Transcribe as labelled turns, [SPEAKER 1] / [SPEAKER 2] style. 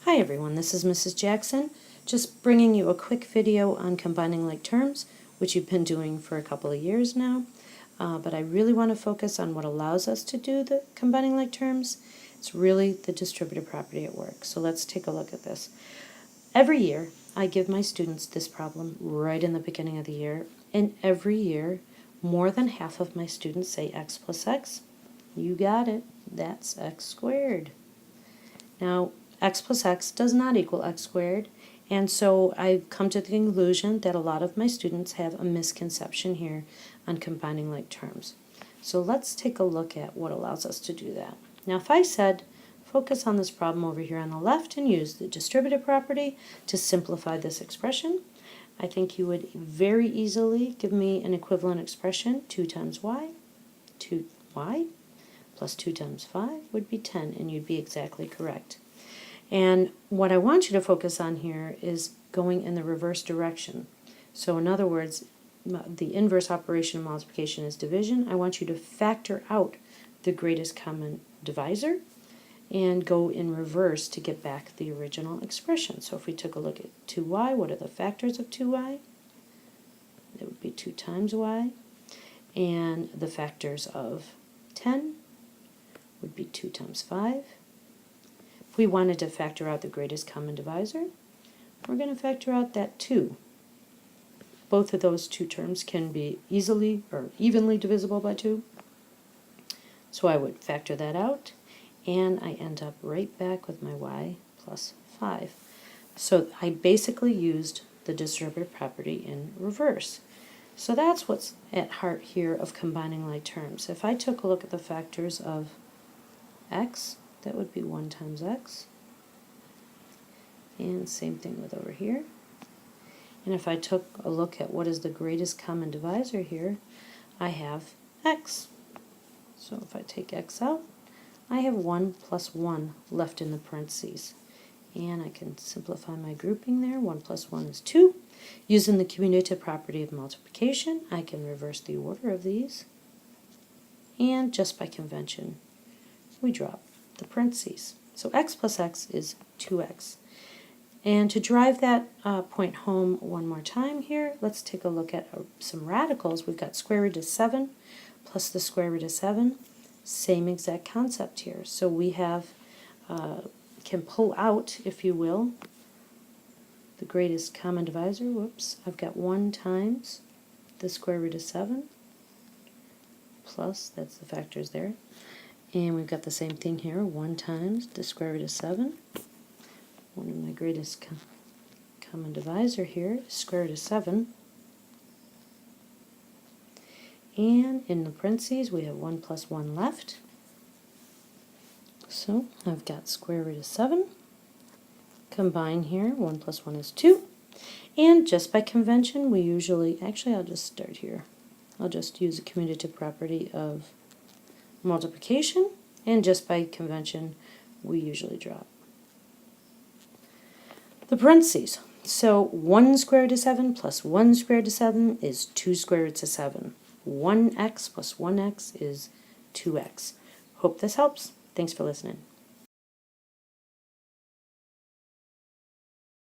[SPEAKER 1] Hi everyone, this is Mrs. Jackson, just bringing you a quick video on combining like terms, which you've been doing for a couple of years now, but I really want to focus on what allows us to do the combining like terms. It's really the distributive property at work. So let's take a look at this. Every year I give my students this problem right in the beginning of the year, and every year more than half of my students say x plus x. You got it, that's x squared. Now x plus x does not equal x squared, and so I've come to the conclusion that a lot of my students have a misconception here on combining like terms. So let's take a look at what allows us to do that. Now if I said focus on this problem over here on the left and use the distributive property to simplify this expression, I think you would very easily give me an equivalent expression. 2 times y, 2y, plus 2 times 5 would be 10, and you'd be exactly correct. And what I want you to focus on here is going in the reverse direction. So in other words, the inverse operation of multiplication is division. I want you to factor out the greatest common divisor and go in reverse to get back the original expression. So if we took a look at 2y, what are the factors of 2y? That would be 2 times y. And the factors of 10 would be 2 times 5. If we wanted to factor out the greatest common divisor, we're going to factor out that 2. Both of those two terms can be easily or evenly divisible by 2. So I would factor that out, and I end up right back with my y plus 5. So I basically used the distributive property in reverse. So that's what's at heart here of combining like terms. If I took a look at the factors of x, that would be 1 times x, and same thing with over here. And if I took a look at what is the greatest common divisor here, I have x. So if I take x out, I have 1 plus 1 left in the parentheses. And I can simplify my grouping there. 1 plus 1 is 2. Using the commutative property of multiplication, I can reverse the order of these. And just by convention, we drop the parentheses. So x plus x is 2x. And to drive that point home one more time here, let's take a look at some radicals. We've got square root of 7 plus the square root of 7. Same exact concept here. So we have can pull out, if you will, the greatest common divisor. Whoops, I've got 1 times the square root of 7 plus, that's the factors there. And we've got the same thing here, 1 times the square root of 7. One of my greatest common divisor here is square root of 7. And in the parentheses, we have 1 plus 1 left. So I've got square root of 7. Combine here, 1 plus 1 is 2. And just by convention, we usually, actually I'll just start here. I'll just use a commutative property of multiplication, and just by convention we usually drop the parentheses. So 1 square root of 7 plus 1 square root of 7 is 2 square roots of 7. 1x plus 1x is 2x. Hope this helps. Thanks for listening.